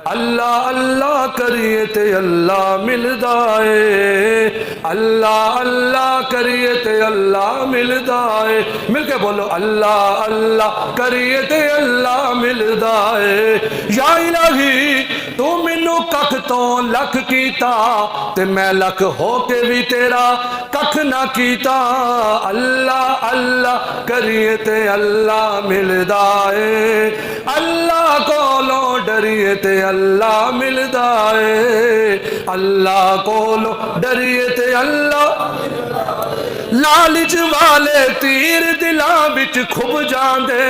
अल्लाह अल्लाह करिए ते अल्लाह मिलदा है। अल्लाह अल्लाह करिए ते अल्लाह मिलदा है। मिलके बोलो अल्लाह अल्लाह करिए ते अल्लाह मिलदा है। या इलाही तू मैनू कख तो लख कीता ते मैं लख हो के भी तेरा कख ना कीता। अल्लाह अल्लाह करिए ते अल्लाह मिलदा है। अल्लाह कोलों डरिए ते अल्लाह मिलदा है। अल्लाह कोलों डरिए ते अल्लाह। लालच वाले तीर दिलां विच खुब जांदे।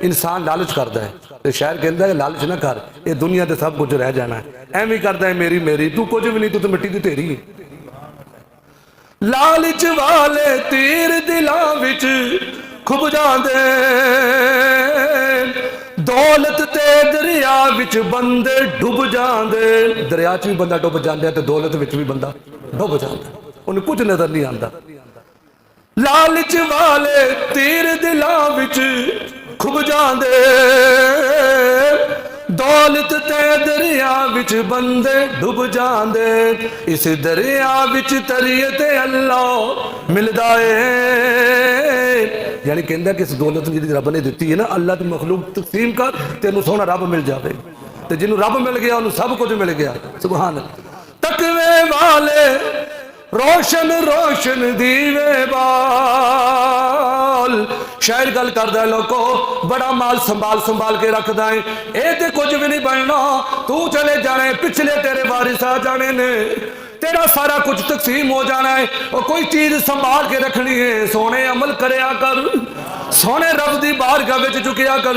इंसान लालच करता है तो शायर कहता है लालच ना कर, ये दुनिया ते सब कुछ रह जाना है। एवं करता है मेरी मेरी, तू कुछ भी नहीं, तू तो मिट्टी दी ढेरी है। लालच वाले तीर दिलां विच खुब जांदे। दौलत ते दरिया विच बंदे डुब जांदे। दरिया च भी बंदा डुब जाता है तो दौलत विच भी बंदा डुब जाता है, उन्हें कुछ नजर नहीं आता। लालच वाले तीर दिलां विच खुब जांदे। दौलत ते दरिया विच बंदे डुब जांदे। इस दरिया विच तरिए ते अल्लाह मिलदा है। यानी कहंदा कि इस दौलत जी रब ने दी है ना, अल्लाह की मखलूक तकसीम कर, तेनू सोना रब मिल जाए। तो जिन्हों रब मिल गया उन्होंने सब कुछ मिल गया। सुभान। तकवे वाले रोशन रोशन दीवे बाल। शायर गल करदा है लोगो बड़ा माल संभाल संभाल के रखदा है, ये तो कुछ भी नहीं बनना, तू चले जाना है, पिछले तेरे वारिस आ जाने ने, तेरा सारा कुछ तकसीम हो जाना है। और कोई चीज संभाल के रखनी है, सोने अमल करया कर, सोने रब दी बारगाह विच झुकिया कर,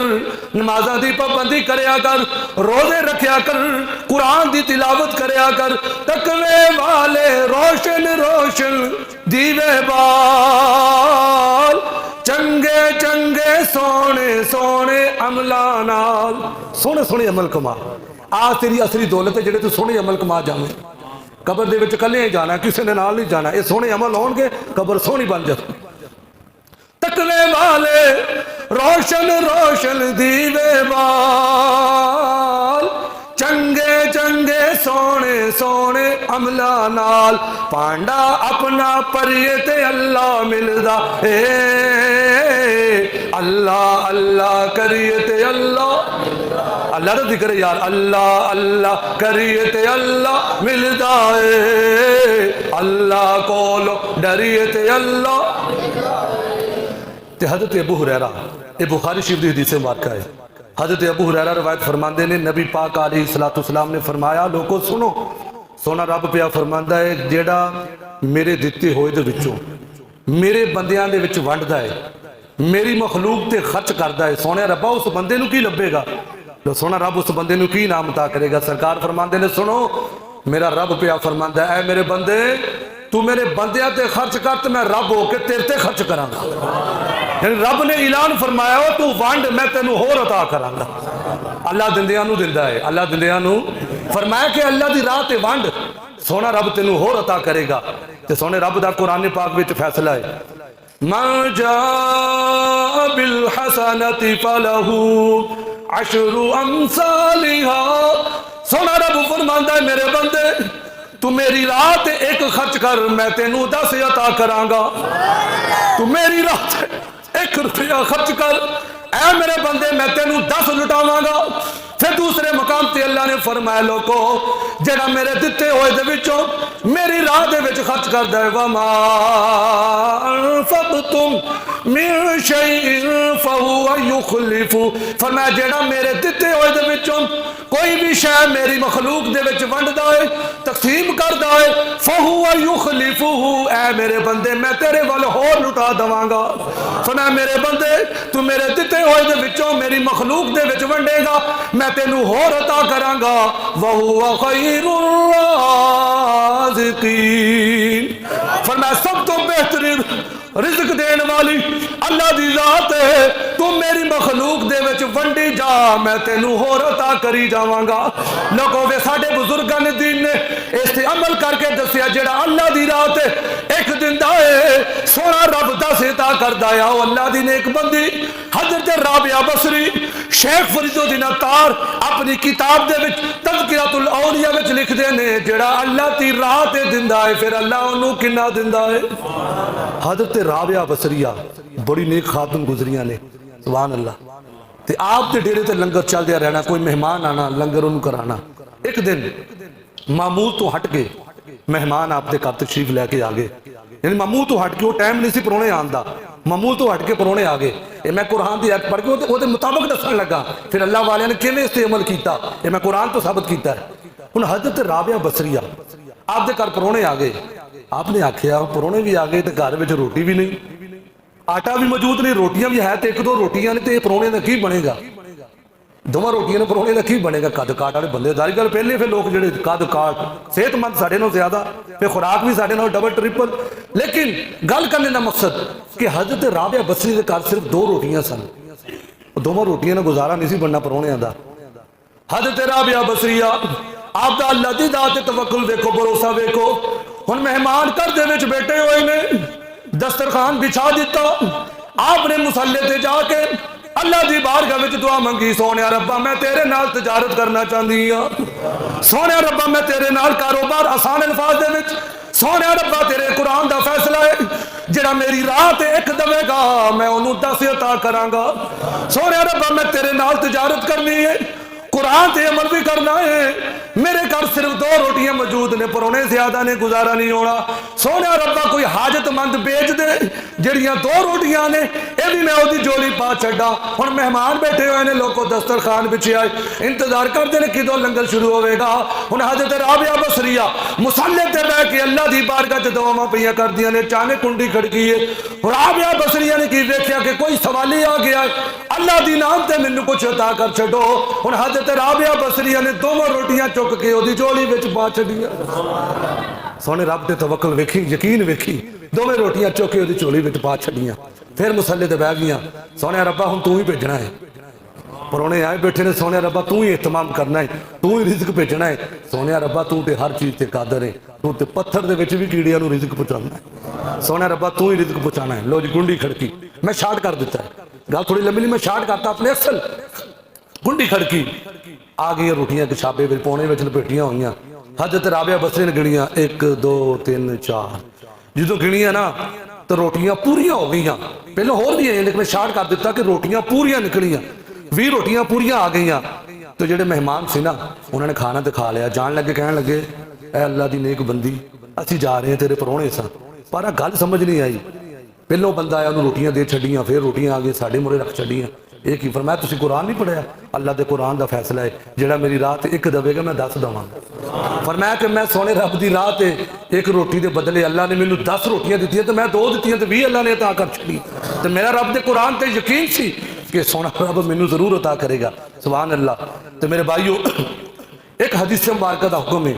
नमाज़ां दी पाबंदी करया कर, रोजे रखया कर, कुरान दी तिलावत करया कर। तकवे वाले रोशन रोशन दीवे बाल। चंगे चंगे सोने सोने अमला नाल। सोने सोने अमल कमा, आ तेरी असली दौलत है जेड़े तू सोने अमल कमा जावे। कबर दे विच कल्ले ही जाना, किसी ने नाल नहीं जाना। ये सोने अमल होणगे कबर सोहनी बन जाए। तकवे वाले रोशन रोशन दीवे बाल। चंगे चंगे सोने सोने अमला नाल। पांडा अपना परिए ते अल्लाह मिलदा है। अल्लाह अल्लाह करिए ते अल्लाह, अल्लाह दा जिक्र यार, अल्लाह अल्लाह करिए ते अल्लाह मिलदा है। अल्लाह कोलो डरिए ते अल्लाह। ते हज़रत अबू हुरैरा, ये बुखारी शरीफ दी हदीस मुबारक है। हज़रत अबू हुरैरा रवायत फरमाते ने, नबी पाक अलैहिस्सलाम ने फरमाया, लोगों सुनो, सोना रब पिया फरमांदा है जेड़ा मेरे दिते होए दे विचों मेरे बंदियां दे विच वंडदा है, मेरी मखलूक ते खर्च करदा है, सोने रब्बा उस बंदे नूं की लभेगा? तो सोना रब उस बंदे नूं की इनाम अता करेगा? सरकार फरमाते ने, सुनो मेरा रब पिया फरमांदा है, ऐ मेरे बंदे तू मेरे बंदियां ते खर्च कर तो मैं रब होके तेरे ते खर्च करांगा। यानी रब ने ऐलान फरमाया हो तू वंड, मैं तेनू होर अता करांगा। अल्लाह दिंदियां नूं दिंदा है, अल्लाह दिंदियां नूं फरमाया कि अल्लाह दी राह ते वंड, सोना रब तेनू होर अता करेगा। ते सोने रब दा कुरान पाक विच फैसला है, मा जा बिल हसनति फलहू अशरु अमसालिहा। सोना रब फरमांदा है, मेरे बंदे तू मेरी राह ते एक खर्च कर, मैं तेनू 10 अता करांगा। तू मेरी राह ते 1 रुपया खर्च कर, ऐ मेरे बंदे मैं तेनू 10 लुटावांगा। फिर दूसरे मकाम ते अल्लाह ने फरमाया, लोगो जेड़ा मेरे दिते होए दे विचों मेरी राह दे विच खर्च करदा है, वमा अनफक़तुम मिन शैइन फहुव युखलिफु। फरमाया जेड़ा मेरे दिते होए दे विचों कोई भी शय मेरी मखलूक दे विच वंडदा है, तकसीम करदा है, फहुव युखलिफुहु, ऐ मेरे बंदे मैं तेरे वाल होर लुटा दवांगा। फरमाया मेरे बंदे तू मेरे दिते होए दे विचों मेरी मखलूक दे विच वंडेगा, मैं तेनू होर अता करांगा। वहुव खैरुर राज़िकीन। फरमाया सब तो बेहतरीन रिज़्क़ देने वाली अल्लाह दी ज़ात है। तू मेरी मखलूक दे विच वंडी जा, मैं तेनू होर अता करी जावांगा। लोगों वे साडे बुजुर्गां ने दीन ने इस ते अमल करके दसिया जेड़ा अल्लाह दी रात एक दिंदा है सोना रब दस अता करदा है। ओ अल्लाह दी नेक बंदी हज़रत राबिया बसरी शेख फरीदुद्दीन अत्तार अपनी किताब दे विच तज़किरतुल औलिया विच लिखदे ने जेड़ा अल्लाह दी रात दिंदा है फिर अल्लाह ओनू किन्ना दिंदा है। हज़रत राबिया बसरिया बड़ी नेक खातून गुजरियां ने, सुभान अल्लाह। ते आप दे डेरे ते लंगर चलदे रहना, कोई मेहमान आना लंगर उन्होंने कराना। एक दिन मामूल तो हट के मेहमान आपके घर तशरीफ लैके आ गए, यानी मामूल तो हट के वो टाइम नहीं सी परौने आने का, मामूल तो हट के परौने आ गए। मैं कुरान की ऐप पढ़ के वो मुताबिक दसन लगा फिर अल्लाह वाले ने किवें इस ते अमल किया, मैं कुरान तो साबित किया है। हुण हज़रत राबिया बसरिया आपके घर परौने आ गए, आपने आख्या परौने भी आ गए तो घर में रोटी भी नहीं, आटा भी मौजूद नहीं, रोटियां भी है तो एक दो रोटियां ने, तो परौने का की बनेगा, दोवां रोटियां ने परौने का की बनेगा। कद काट वाले बंदे सारी गल पहले फिर लोग जोड़े कद काट सेहतमंद साढ़े नाल ज्यादा, फिर खुराक भी साढ़े नाल डबल ट्रिपल। लेकिन गल करने का मकसद कि हज़रत राबिया बसरी के घर सिर्फ दो रोटियां सन, दोवां रोटियां ने गुजारा नहीं सी बनना परौणियां दा। हज़रत राबिया बसरिया आप दा अल्लाह दी दात ते तवक्कुल देखो, भरोसा देखो। हुण मेहमान घर दे विच बैठे हुए ने, दस्तरखान बिछा दिता, आपने मुसल्ले ते जाके अल्लाह दी बारगाह विच दुआ मंगी, सोने रब्बा मैं तेरे नाल तजारत करना चाहती हाँ, सोने रब्बा मैं तेरे नाल कारोबार आसान अल्फाज दे विच, सोने रब्बा तेरे कुरान दा फैसला है जेड़ा मेरी रात एक दवेगा मैं उन्होंने 10 अता करांगा। सोने रब्बा मैं तेरे नाल तजारत करनी है, कुरान ते अमल भी करना है, मेरे घर सिर्फ दो रोटियां मौजूद ने, परौने ज्यादा ने, गुजारा नहीं होना। सोने रब्बा कोई हाजतमंद बेच दे जड़ियां दो रोटियां ने, यह भी मैं उसकी जोली पा छड़ा। हुण मेहमान बैठे हुए ने, लोगों दस्तरखान पिछे आए इंतजार करते हैं किदों लंगर शुरू होगा। हुण हज़रत राबिया बसरिया मुसल्ले ते बैठ के अल्लाह की बारगाह च दुआवां पईयां करदियां ने, अचानक कुंडी खड़की है। राबिया बसरिया ने की वेख्या कि कोई सवाली आ गया, अल्लाह दी नाम ते मैनू कुछ अता कर छड्डो। हुण हज़रत राबिया बसरिया ने दोवां रोटियां चुक के ओदी झोली विच पा छड्डियां। सोने रब ते तवक्कुल वेखी, यकीन वेखी, दोवें रोटियां चुक के ओदी झोली विच पा छड्डियां, फिर मुसल्ले ते बैठ गईयां। सोने रब्बा हुण तू ही भेजना है, परौने आए बैठे ने, सोने रब्बा तू ही एहतमाम करना है, तू ही रिज़्क भेजना है। सोने रब्बा तू ते हर चीज़ ते कादर है, तू ते पत्थर दे विच भी कीड़ियां नूं रिज़्क पहुंचाना है। सोने रब्बा तू ही रिज़्क पहुंचाना है। लो जी कुंडी खड़की, मैं शार्ट कर दिता है, गल थोड़ी लंबी, मैं शार्ट करता अपने असल। कुंडी खड़की आ गई, रोटियां किशाबे में पौने में लपेटियां हुई। हज़रत राबिया बसरी ने गिनिया 1 2 3 4, जो गिनिया ना तो रोटियां पूरियां हो गई। पहले होर भी आई लेकिन मैं शार्ट कर दिता कि रोटियां पूरियां निकलियां, 20 रोटियां पूरियां आ गई। तो जेडे मेहमान से ना उन्होंने खाना तो खा लिया, जान लगे कहने लगे ऐ अल्लाह की नेक बंदी असी जा रहे हैं तेरे परौने सा, पर गल समझ नहीं आई। पहलों बंदा आया उन्होंने रोटियां दे छड़ियां, फिर रोटियां आ गई साढ़े मुहरे रख छड़ियां। एक ही फरमाया तुसी कुरान नहीं पढ़िया, अल्लाह के कुरान का फैसला है जेड़ा मेरी रात एक दवेगा मैं 10 देवांगा। फरमाया कि मैं सोने रब की रात एक रोटी के बदले अल्लाह ने मैनू 10 रोटियां दी तो मैं 2 दी तो 20 अल्लाह ने अता कर छड़ी। तो मेरा रब के कुरान से यकीन सी कि सोना रब मैनू जरूर अता करेगा। सुभान अल्लाह। तो मेरे भाईओ एक हदीस मुबारक का हुक्म है,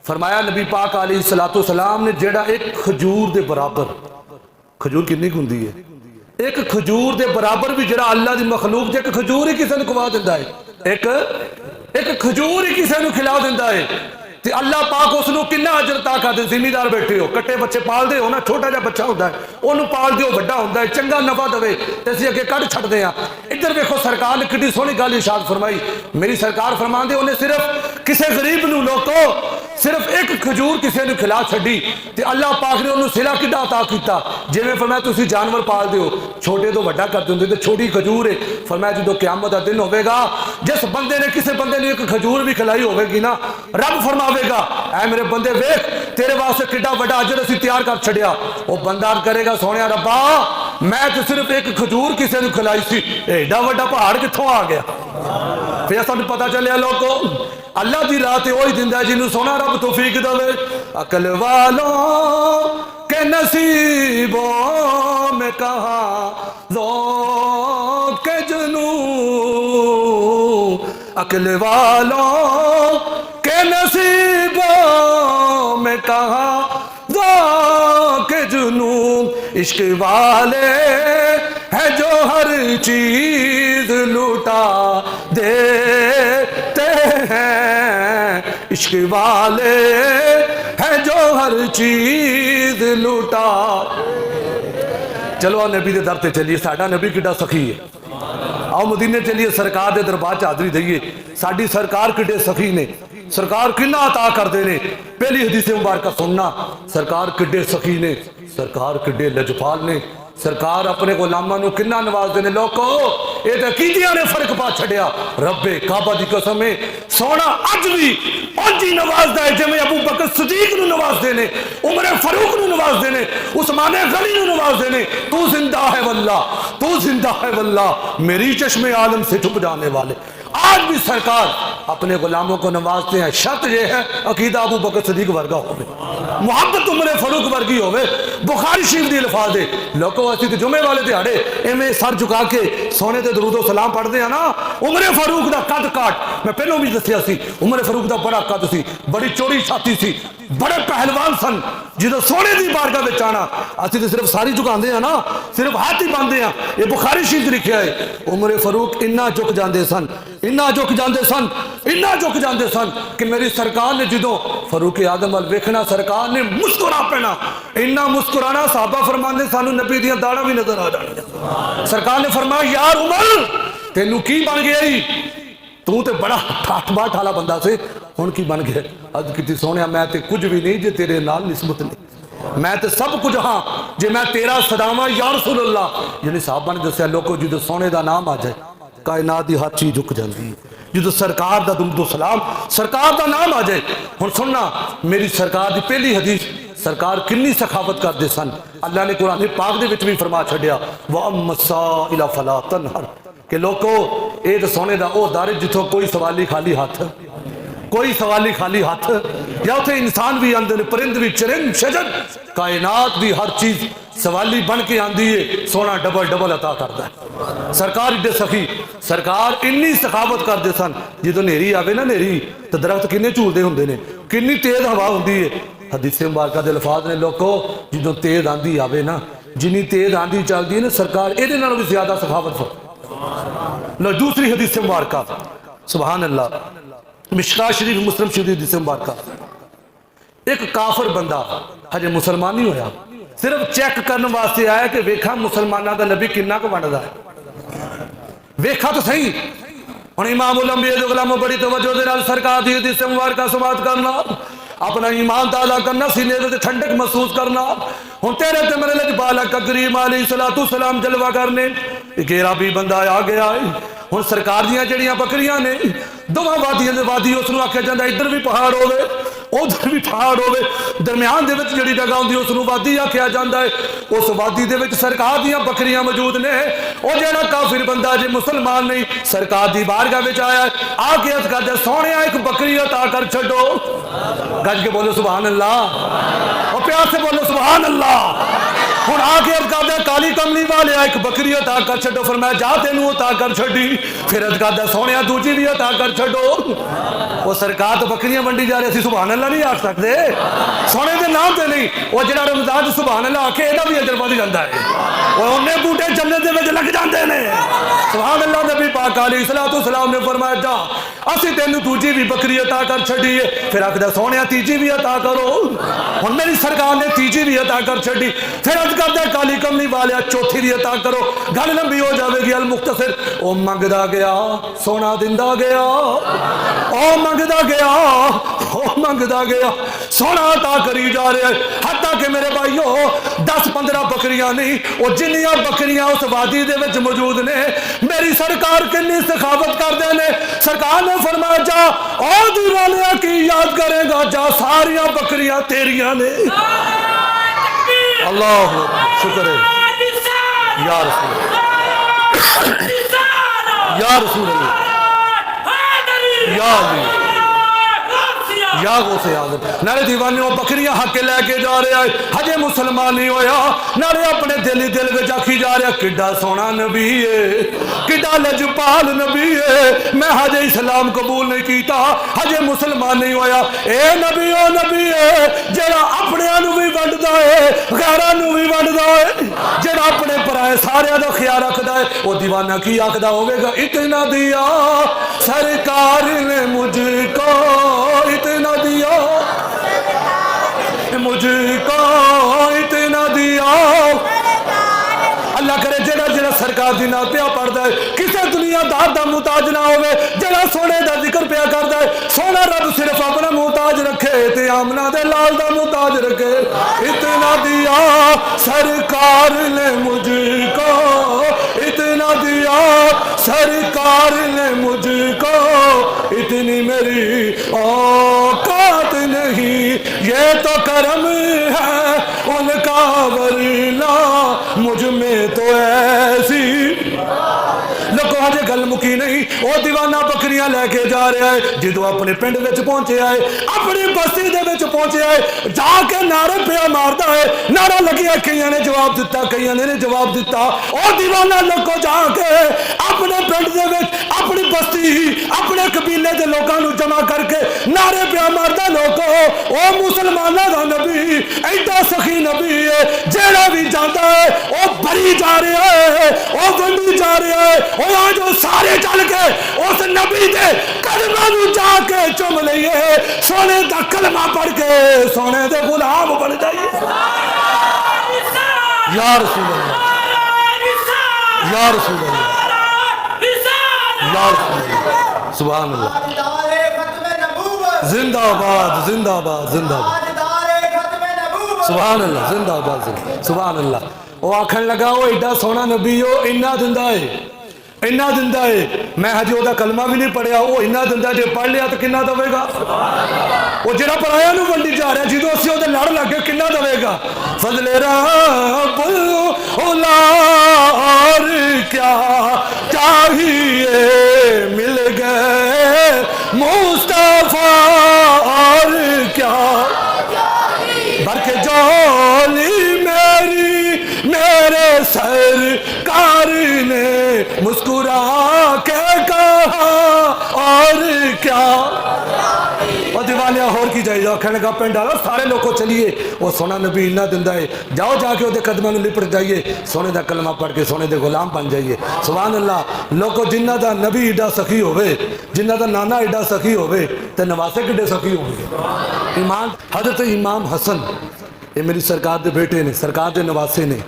फरमाया नबी पाक अलैहिस्सलातु सलाम ने जेड़ा एक खजूर के बराबर, खजूर कितनी हुंदी है, एक खजूर के बराबर भी जरा अल्लाह की मखलूक एक खजूर ही किसी को खवा दिता है, एक खजूर ही किसी को खिला दिता है, तो अल्लाह पाक उसनों कितना अजर अता कर दे। जिमीदार बैठे हो, कट्टे बच्चे पालते हो ना, छोटा जहा बच्चा होता है उन्होंने पाल दो, वड्डा होता है, चंगा नफा दवे तो असं अगे कढ़ छड्डते हैं। इधर देखो सरकार ने कितनी सोहनी गल इरशाद फरमाई, मेरी सरकार फरमाते उन्हें सिर्फ किसी गरीब नूं लोको सिर्फ एक खजूर किसी ने खिला छड़ी तो अल्लाह पाक ने उन्होंने सिला किदा अता किया। जिवें फरमाया तुसीं जानवर पालते हो, छोटे तो वड्डा कर देंगे तो छोटी खजूर है। फरमाया जो क़यामत का दिन होगा, जिस बंदे ने किसी बंदे ने एक खजूर भी खिलाई होगी ना, रब फरमावेगा ऐ मेरे बंदे वेख तेरे वास्ते किड्डा वड्डा अजर असीं तैयार कर छड़िया। वो बंदा करेगा सोहणिया रब्बा मैं तो सिर्फ एक खजूर किसी ने खिलाई सी, एडा वड्डा पहाड़ कित्थों आ गया। फिर सानूं पता चलिया लोगों अल्लाह की रात वही दिंदा जिन्हों सोना रब तौफीक दवे। अकल वालों के नसीबों में कहाँ ज़ौक़ के जुनूं, अकल वालों के नसीबों में कहाँ ज़ौक़ के जुनूं, इश्क वाले है जो हर चीज लुटा देते हैं, इश्क वाले है जो हर चीज लुटा। चलो नबी के दर ते चलिए, साडा नबी किड्डा सखी है। आओ मदीने चलिए, सरकार के दरबार च हाजरी दईए। साडी सरकार किड्डे सखी ने, सरकार किन्ना अता करते ने। पहली हदीस मुबारक सुनना, सरकार किड्डे सखी ने, सरकार किड्डे लजपाल ने, सरकार अपने गुलामां नूं किन्ना नवाजदे ने। लोको ये तो कीतियां ने फर्क पा छड़िया। रब्बे काबा दी कसम है, सोना अज भी उंज ही नवाजदा है जिवें अबू बकर सदीक नूं नवाजदे ने, उमर फारूक नूं नवाजदे ने, उस्मान गनी नूं नवाजदे ने। तू जिंदा है वल्लाह, तू जिंदा है वल्लाह, मेरी चश्मे आलम से छुप जाने वाले। आज भी सरकार अपने गुलामों को नवाजते हैं। शर्त यह है अकीदा अबू बकर सदीक वर्गा हो, मुहब्बत उमर फारूक वर्गी हो। बुखारी शरीफ दी अल्फाज है, लोगों असीं ते जुमे वाले दिहाड़े इवें सर झुका के सोने ते दरूदो सलाम पढ़ते हैं ना। उमर फारूक दा कद काट मैं पहलों भी दसिया सी, उमर फारूक दा बड़ा कद सी, बड़ी चौड़ी छाती सी, बड़े पहलवान सन। जो सोने की बारगाह में आना, असीं तो सिर्फ सारी झुकाते हैं ना, सिर्फ हाथ ही बांधते हैं। ये बुखारी शरीफ लिखा है, उमर फारूक इन्ना झुक जाते सन, इन्ना झुक जाते सन, इन्ना झुक जाते सन कि मेरी सरकार ने जो फारूक आदम वाल वेखना, सरकार ने मुस्कुरा पैना। इन्ना मुस्कुराना साहबा फरमाते सानू नबी दियां दाढ़ां भी नजर आ जानियां। सरकार ने फरमाया यार उमर तेनू की बन गया ही, तू तो बड़ा ठाठ बाट वाला बंदा से, हुण की बन गया। अज की सोने मैं तो कुछ भी नहीं जे तेरे नाल निस्बत नहीं, मैं तो सब कुछ हाँ जे मैं तेरा सदावा या रसूल अल्लाह। यानी साहबा ने दसिया लोगों जो सोने का नाम आ जाए कायनात की हर चीज झुक जाती है। जो सरकार का दुरूद सलाम, सरकार का नाम आ जाए। हुण सुनना मेरी सरकार की पहली हदीस, सरकार किन्नी सखावत करते सन। अल्लाह ने कुरान पाक दे विच भी फरमा छड्या व अम्मसाइला फला तनहर, कि लोगों ये तो सोने का वो दर जिथों कोई सवाली खाली हाथ, कोई सवाली खाली हाथ, या उसे इंसान भी आते हैं, परिंद भी, चरिंद शजर, कायनात की हर चीज सवाली बन के आती है। सोना डबल डबल अता करता है। सरकार इड्डे सखी, सरकार इन्नी सखावत करते सन। जो नेरी आवे ना, नेरी तो दरख्त किन्ने झूलते होंगे ने, किन्नी तेज हवा होंगी है। हदीस मुबारक के अल्फाज ने लोगों जो तेज आंधी आवे ना, जिन्नी तेज आंधी चलती है ना, सरकार ये भी ज्यादा सखावत। लो दूसरी हदीस मुबारक, सुभान अल्लाह, मिशकात शरीफ मुस्लिम शरीफ हदीस मुबारक। एक काफिर बंदा हजे मुसलमान नहीं होया, सिर्फ चेक करने वास्ते आया कि वेखा मुसलमानों का नबी किन्ना क बनता है, वेखा तो सही। हुण इमाम उल अंबिया दे गुलाम बड़ी तवज्जो दे नाल सरकार दी हदीस मुबारक समाअत करना, अपना ईमान ताला करना, सीने ते ठंडक महसूस करना। हुण तेरे ते मेरे लज बालक करीम अलैहिस्सलातु सलाम जलवा करने, घेरा भी बंदा आ गया है। हुण सरकार दियां जड़ियां बकरियां ने, दोवां वादियां दे वादी उसनूं आख्या जांदा, इधर भी पहाड़ होवे उधर भी पहाड़ होवे, दरम्यान दे विच जिहड़ी जगह हुंदी उसनूं वादी आख्या जांदा है। उस वादी दे विच सरकार दियां बकरियां मौजूद ने। ओ जिहड़ा काफिर बंदा जे मुसलमान नहीं, सरकार दी बारगाह विच आया है, आके अर्ज करदा सोहणिया एक बकरी अता कर छड्डो। गज के बोलो सुभान अल्लाह, और प्यार से बोलो सुभान अल्लाह। हुण आके अर्ज करदा काली कमली वाले एक बकरी अता कर छड्डो। फरमाया जा तेनू अता कर छड्डी। फिर अर्ज करदा सोहणिया दूजी भी अता कर छड्डो। वो सरकार तो बकरियां वंडी जा रही, सुभान अल्लाह नहीं आख सकते, सोने के नाम से नहीं। वो जो रमजान सुभान अल्लाह आखे ਇਹਦਾ भी अजर बढ़ जाता है। वो उन्हें बूटे जन्नत दे विच लग जाते हैं। सुभान अल्लाह। नबी पाक अलैहिस्सलातु सलाम ने फरमाया जा असीं तेनू दूजी भी बकरी अता कर छड्डी है। फिर आखदा सोहणिया तीजी भी अता करो। हुण मेरी सरकार ने तीजी भी अता कर छड्डी। फिर अर्ज करदा काली कमली वालिया चौथी भी अता करो। गल लंबी हो जाएगी। अल मुख्तसर ओ मंगदा गया सोना दिंदा गया, ओ मंगदा गया, ओ मंगदा गया, सोना अता करी जा रहा है। हत्ता कि मेरे भाईओ 10-15 बकरियां नहीं, वो जिन्नियां बकरियां उस वादी दे विच मौजूद ने, मेरी सरकार कितनी सखावत करते हैं। सरकार ने फरमाया जा ओ दीवानिया की याद करेगा, जा सारियां बकरियां तेरियां ने। अल्लाह शुक्र है या रसूल, या रसूल अल्लाह, या अली, या गौसे आजम। नाले दीवाने बकरियां हके लैके जा रहा है, हजे मुसलमान नहीं होया। नाले अपने दिल ही दिल में आखी जा रहा किड्डा सोना नबी है, किड्डा लजपाल नबी है। मैं हजे इस्लाम कबूल नहीं किया, हजे मुसलमान नहीं होया। ए नबी ओ नबी है जेड़ा अपने भी वंडदा है, गैरां नूं भी वंडदा है, जेड़ा अपने पराए सारियां दा ख्याल रखदा है। वो दीवाना की आखदा होवेगा, इतना दिया सरकार ने मुझको, इतना दिया मुझको, इतना दिया। अल्लाह करे जेड़ा जेड़ा सरकार दी नाल पिया पढ़दा है, किसी दुनियादार दा मुहताज ना होवे। जेड़ा सोने दा जिक्र पिया करदा है, सोना रब सिर्फ अपना मुहताज रखे ते आमना दे लाल दा मुहताज रखे। इतना दिया सरकार ने मुझको, इतना दिया सरकार ने मुझको, इतनी मेरी औकात नहीं, ये तो करम है उनका वरना मुझ में तो ऐसी। लोगों हजे गल मुकी नहीं। वो दीवाना बकरियां लेके जा रहा है। जो अपने पिंड में पहुंचे आए, अपनी बस्ती दे विच पहुंचे आए, जाके नारे पिया मारता है। नारा लगिया, कई ने जवाब दिता, कई ने जवाब दिता। और दीवाना लोगों जाके अपने पिंड दे विच, अपनी बस्ती, अपने कबीले के लोगों को जमा करके नारे पिया मारता, लोगों ओ मुसलमानों का नबी ऐसा सखी नबी है, जेड़ा भी जाता है वो भरी जा रहा है, वो वंडी जा रहा है। और आज वो सारे चल के उस नबी के कदमां नूं जाके चुम लईए, सोने का कलमा पढ़ के सोने दे गुलाम बन जाइए। या रसूल अल्लाह, या रसूल अल्लाह, या रसूल अल्लाह, सुभान अल्लाह, जिंदाबाद जिंदाबाद जिंदाबाद, सुभान अल्लाह, जिंदाबाद सुभान अल्लाह। वो आखन लगा वो एडा सोहना नबी हो, इन्ना दिंदा है, इन्ना दिंदा है। मैं हजे ओदा कलमा भी नहीं पढ़िया, वो इन्ना दिंदा, जे पढ़ लिया तो किन्ना देवेगा। वो जेड़ा पराया नूं वंडी जा रहा, जो असीं ओदे लड़ लग गए किन्ना देवेगा। फजले रब और क्या चाहिए, मिल गए मुस्तफा और क्या, बरके जोली मेरी मेरे सरकार ने मुस्कुरा के कहा और क्या। और दीवानिया होर की जाए, कहने का पिंड आलो सारे लोगों चलिए, वो सोना नबी इन्ना दिंदा है, जाओ जाके वो कदमां नूं लिपट जाइए, सोने का कलमा पढ़ के सोने के गुलाम बन जाइए। सुभान अल्लाह। लोगों जिन्ना दा नबी एडा सखी होवे, जिन्ना दा नाना एडा सखी होवे, ते नवासे किड्डे सखी होंगे। ईमान हजरत इमाम हसन, ये मेरी सरकार के बेटे ने, सरकार के नवासे ने,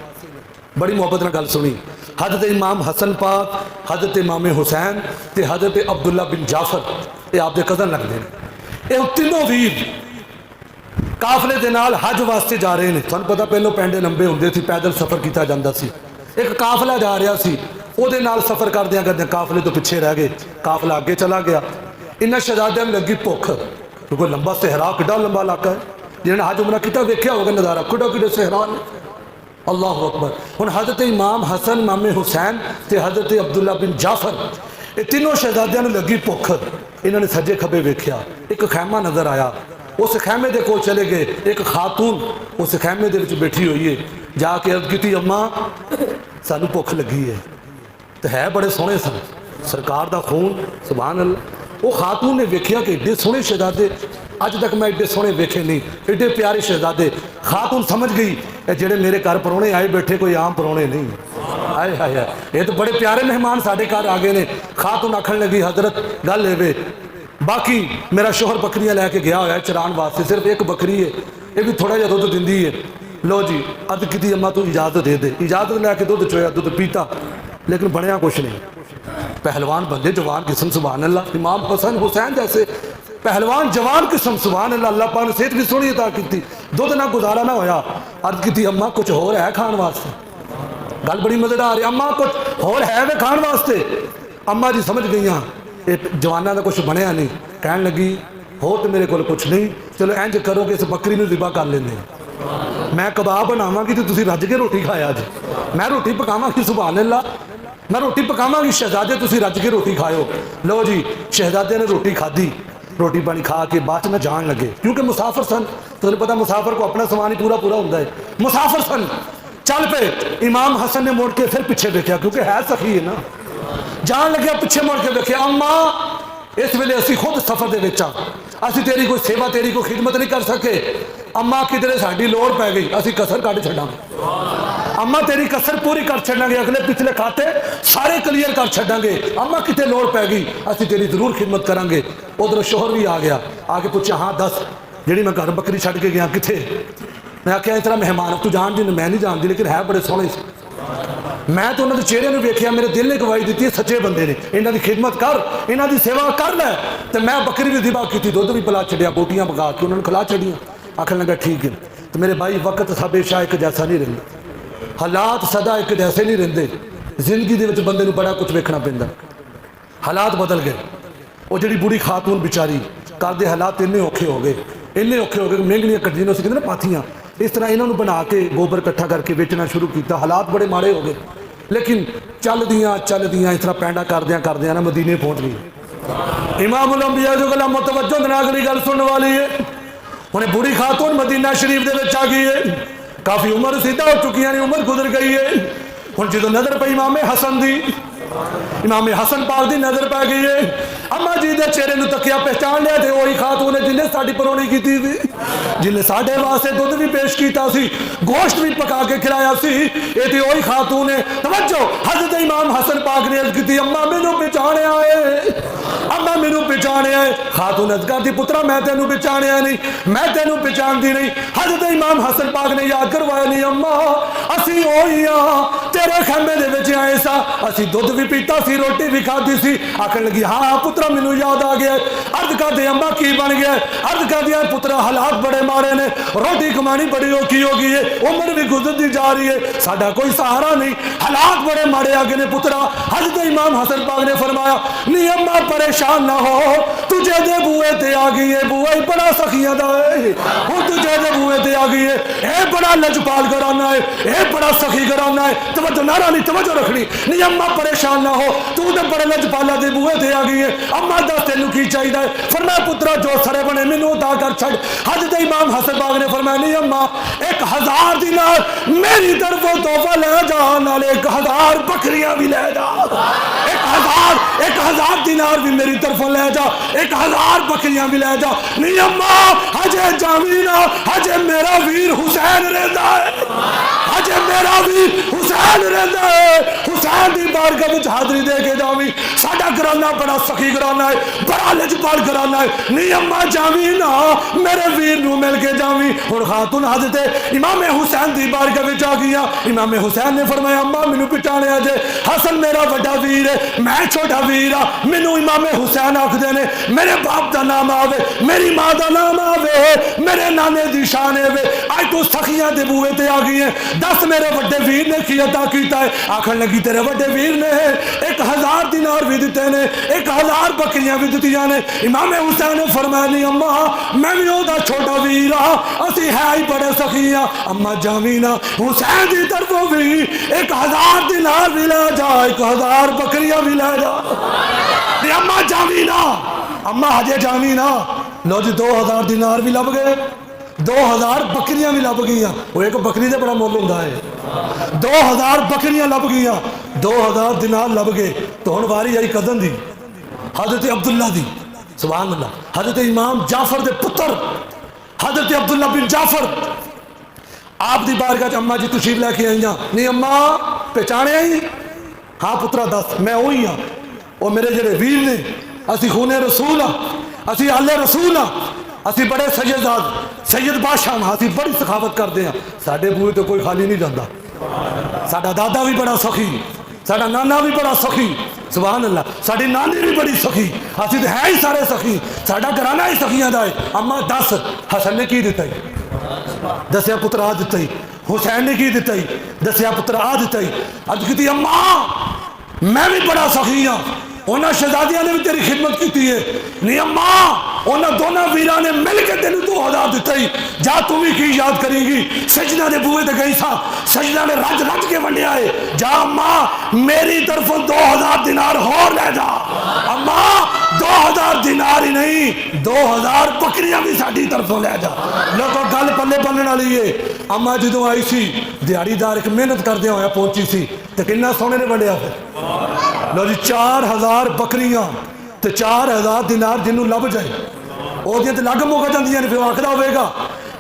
बड़ी मोहब्बत नाल गल सुनी। हजरत इमाम हसन पाक, हजरत इमाम हुसैन ते हजरत अब्दुल्ला बिन जाफर, ये आपके कज़न लगते हैं। ये तीनों वीर काफले के नाल हज वास्ते जा रहे हैं। तुहानूं पता पहलों पैंडे लंबे होंदे सी, पैदल सफ़र किया जाता सी। एक काफला जा रहा सी, उहदे नाल सफ़र करदियां करदियां काफले तो पिछे रह गए, काफला अगे चला गया। इन्हां शहजादियां नूं लगी भुख, क्योंकि लंबा सहरा, किड्डा लंबा इलाका है, जिन्हें हज उमरा किया वेख्या होगा नज़ारा, किड्डा किड्डे सहरा ने। अल्लाह अकबर। हुण हजरत इमाम हसन, इमाम हुसैन ते हजरत अब्दुल्ला बिन जाफर, ये तीनों शहजादियां नूं लगी भुख। इन्होंने सज्जे खब्बे वेख्या, एक खैमा नज़र आया, उस खैमे के कोल चले गए। एक खातून उस खैमे के विच बैठी हुई है, जाके अर्ज की, अम्मा सानू भुख लगी है। तो है बड़े सोहने सन, सरकार का खून, सुभान अल्लाह। वो खातून ने वेख्या कि एडे सोहने शहजादे, अज तक मैं एडे सोहने वेखे नहीं, एडे प्यारे शहजादे। खातून समझ गई जेडे मेरे घर परौने आए बैठे कोई आम परौने नहीं, आए हाय हाय, ये तो बड़े प्यारे मेहमान साढ़े घर आ गए ने। खातून आखन लगी, हजरत गल एवे, बाकी मेरा शोहर बकरियां लैके गया होया चरान वास्ते, सिर्फ एक बकरी है, ये भी थोड़ा जहा दुध दिंदी है। लो जी अर्ज की, अम्मा तू इजाजत दे दे। इजाजत लैके दुध चोया, दुध पीता, लेकिन बनया कुछ नहीं। पहलवान बंदे, जवान किस्म, सुभान अल्लाह। इमाम हसन हुसैन जैसे पहलवान जवान किस्म, सुभान अल्लाह। अल्लाह पाक ने सेहत भी सोहनी अता की, दुध ना गुजारा ना होया। अर्ज की, अम्मा कुछ होर है खाण वास्ते। गल बड़ी मजेदार है, अम्मा कुछ होर है वे खाण वास्ते। अम्मा जी समझ गई, ये जवाना का कुछ बनया नहीं। कहन लगी, होर तो मेरे को कुछ नहीं, चलो इंज करो कि इस बकरी नूं ज़िबा कर लेंदे, मैं कबाब बनावांगी तो तुसीं रज के रोटी खाया जी, मैं रोटी पकावांगी, सुभान अल्लाह, मैं रोटी पकावांगी, शहजादे तुसीं रज के रोटी खाओ। लो जी शहजादे ने रोटी खाधी, रोटी पानी खा के बाद में जान लगे, क्योंकि मुसाफिर सन, तुम्हें पता मुसाफिर को अपना सामान ही पूरा पूरा होता है, मुसाफिर सन चल पे। इमाम हसन ने मुड़ के फिर पीछे देखा, क्योंकि है सखी है ना, जान लगे पीछे मुड़ के देखिया, अम्मा इस वेले असी खुद सफर दे विच असी तेरी कोई सेवा तेरी कोई खिदमत नहीं कर सके, अम्मा किधरे साडी लोड़ पै गई असी कसर कढ़ छड्डांगे, अम्मा तेरी कसर पूरी कर छड्डांगे, अगले पिछले खाते सारे क्लीयर कर छड्डांगे, अम्मा किते लोड़ पै गई असी तेरी जरूर खिदमत करांगे। उधर शोहर भी आ गया, आके पूछा हाँ दस जी मैं घर बकरी छड्ड के गया किथे, मैं आख्या इस तरह मेहमान तू जानदी मैं नहीं जानती लेकिन है बड़े सोहने, मैं तो उन्होंने चेहरे में वेखिया, मेरे दिल ने गवाही दी है सच्चे बंदे ने, इन्हों की खिदमत कर इन्हों की सेवा कर लै, तो मैं बकरी भी दिबा की, दुध भी पिला छड़िया, बोटियां पका के उन्होंने खिला छड़ियाँ। आखन लगा ठीक है, तो मेरे भाई वक्त हमेशा एक जैसा नहीं रहा, हालात सदा एक जैसे नहीं रहते, जिंदगी के बंदे को बड़ा कुछ वेखना पैंदा, हालात बदल गए। वो जी बूढ़ी खातून बेचारी घर के हालात इन्ने औखे हो गए, इन्ने औखे हो गए, महंगियां कट्टियां उस कहते ना पाथियां, इस तरह इन्होंने बना के गोबर इकट्ठा करके बेचना शुरू किया, हालात बड़े माड़े हो गए। लेकिन चलदियाँ इस तरह पैंडा करदियाँ ना मदीने पहुँच गई। इमाम उल अंबिया जो गल मुतवज्जो अगली गल सुनने वाली है, उन्हें बूढ़ी खातून मदीना शरीफ के आ गई है, काफ़ी उम्र सीधा हो चुकी है, उम्र गुजर गई है। हुण जो नज़र पई इमाम हसन दी, इमाम हसन पाक की नज़र पै गई है, अम्मा जी के चेहरे में तकिया पहचान लिया, तो वही खातून है जिन्हें साड़ी परौनी की थी, जिन्हें साढ़े वास्ते दुध भी पेश किया, गोश्त भी पका के खिलाया सी, ये तो वही खातून है। तवज्जो, हज़रत इमाम हसन पाक ने अर्ज की, अम्मा मैनू पहचानिया है, अम्मा मैनू पहचानिया है। खातून अर्ज करती, पुत्रा मैं तेनू पहचानिया नहीं, मैं तेनू पहचानती नहीं। हज़रत इमाम हसन पाक ने याद करवाया, नहीं अम्मा असी ओही हाँ, तेरे खेमे दे विच आए सा, असी दुध भी पीता सी, रोटी भी खाधी सी। आखन लगी हाँ पुत्रा मैनू याद आ गया। अर्ज करते अम्मा की बन गया, अर्ज कर दिया पुत्रा हालात बड़े माड़े ने, रोटी कमानी बड़ी औखी हो गई है, उम्र भी गुजरती जा रही है, साडा कोई सहारा नहीं, हालात बड़े माड़े आ गए ने पुत्रा। हज़रत इमाम हसन पाक ने फरमाया, नहीं अम्मा परेशान ना हो, तुझे दे बुए ते आ गई है, बुआ ही बड़ा सखियां दा है, हुण तुझे दे बुए ते आ गई है, ये बड़ा लजपाल घराना है, ये बड़ा सखी घराना है। तवज्जो नारा नहीं, तवज्जो रखनी, नहीं अम्मा परेशान ना हो, तू तो बड़े लजपाला दे बुए ते आ गई है, अम्मा दस तेनू की चाहिए। फरमाया पुत्रा जो सरे बने मैनू अदा कर छड़। हज़रत इमाम हसन पाक ने फरमाया, नहीं अम्मा 1000 दिनार मेरी तरफों तोहफा ले जा, नाले 1000 बकरियां भी ले जा, 1000 दिनार भी मेरी तरफों ले जा, 1000 बकरियां भी ले जा। नहीं अम्मा हजे जावी ना, हजे मेरा वीर हुसैन रहता है, हजे मेरा वीर हुसैन रहता है, हुसैन की बारगाह में हाजरी दे के जावी, साडा घराना बड़ा सखी घराना है, बड़ा लजपाल घराना है। नहीं अम्मा जावी ना, मेरे वीर नू मिल के जावी। हुण खातून हज़रत इमाम हुसैन की बारगाह में आ गई। इमाम हुसैन ने फरमाया, अम्मा मैनू पहचानिया जे, हसन मेरा बड़ा वीर है, मैं छोटा वीर हाँ, मैनू इमाम हुसैन आखदे ने, मेरे बाप का नाम आवे, मेरी माँ का नाम आवे, मेरे नाने की शान है, अज तू सखियां दे बूए ते आ गई है, दस मेरे बड़े वीर ने की अदा किया है। आखन लगी तेरे बड़े वीर ने 1000 दिनार भी दिते ने, 1000 बकरियां भी दित्तियां ने। इमाम हुसैन ने फरमाया, नहीं अम्मा मैं भी ओदा छोटा वीर हाँ, असी है ही बड़े सखी हाँ, अम्मा जावी ना, हुसैन की तरफों भी 1000 दिनार भी ले जा, 1000 बकरियां भी ले जा। अम्मा जावी ना, अम्मा हजे जावी ना। लो जी 2000 दिनार भी लभ गए, 2000 बकरियां भी लभ गई। वो एक बकरी का बड़ा मुल होंदा है, 2000 बकरियां लभ गई, 2000 दिनार लभ गए। तो हुण वारी आई कदन दी, हज़रत अब्दुल्ला दी, सुभान अल्लाह, हज़रत इमाम जाफर के पुत्र हज़रत अब्दुल्ला बिन जाफर आप दी बारगाह अम्मा जी तशरीफ लैके आई। नहीं अम्मा पहचाने ही, हाँ पुत्रा दस मैं वही हाँ, वो मेरे जेडे वीर ने, असी खूने रसूल हाँ, असी आले रसूल हाँ, असी बड़े सैयद बादशाह हाँ, असी बड़ी सखावत करते हैं, साडे बूहे तो कोई खाली नहीं जाता, साडा दादा भी बड़ा सखी, साडा नाना भी बड़ा सखी, सुभान अल्लाह, साडी नानी भी बड़ी सखी, असी तो है ही सारे सखी, साडा घराना ही सखियां दा है। अम्मा दस हसन ने की दिता ही, दसिया पुत्र आ दिता ही, हुसैन ने की दिता ही, दसिया पुत्र आ दिता ही। अज की अम्मा मैं भी बड़ा सखी हाँ, उन्होंने शहजादियों ने भी तेरी खिदमत की है। नहीं अम्मा उन्होंने दोनों वीर ने मिल के तेन 2000 दिता ही, जा तू भी की याद करेगी, सजना के बूहे तो गई सा, सजना ने रज रज के वंडिया है, जा अम्मा मेरी तरफों 2000 दिनार होर ले जा। अम्मा 2000 दिनार ही नहीं नहीं 2000 बकरियां भी साडी तरफों लै जा। लोगों गल पल्ले बनने वाली है। अम्मा जो आई सी दिहाड़ीदार एक मेहनत करदे होया पहुंची सी तो कितना सोने ने वंडिया फिर। लो जी 4000 बकरियां तो 4000 दिनार जिन्हों लभ जाए ओदियां तो लग मुक जांदियां ने। फिर आखदा होवेगा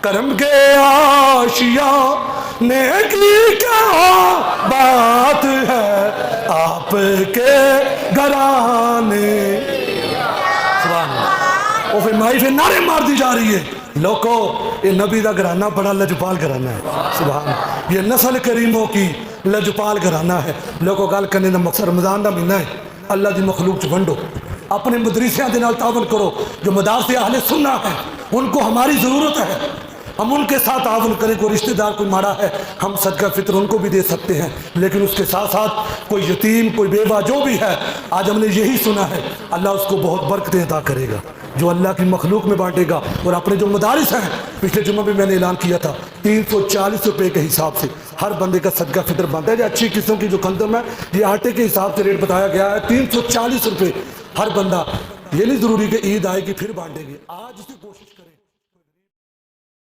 करम के आशिया ने की क्या बात है आपके घराने। वो फिर माई फिर नारे मार दी जा रही है लोगों ये नबी का घराना बड़ा लजपाल घराना है। सुभान ये नस्ल करीमों की लजपाल घराना है। लोगों गल करने का मकसद रमज़ान का महीना है अल्लाह की मखलूक च वंडो अपने मदरसियां के नाल तावन करो। जो मदारसे अहले सुन्ना है उनको हमारी ज़रूरत है हम उनके साथ तावन करें। कोई रिश्तेदार कोई माड़ा है हम सदका फितर उनको भी दे सकते हैं लेकिन उसके साथ साथ कोई यतीम कोई बेवा जो भी है आज हमने यही सुना है अल्लाह उसको बहुत बरकतें अता करेगा जो अल्लाह की मखलूक में बांटेगा। और अपने जो मदारिस हैं पिछले जुम्मे में मैंने ऐलान किया था 340 रुपये के हिसाब से हर बंदे का सदका फितर बनता है। जो अच्छी किस्म की जो कंदम है ये आटे के हिसाब से रेट बताया गया है 340 रुपये हर बंदा। ये नहीं ज़रूरी कि ईद आएगी फिर बांटेंगे आज इसी कोशिश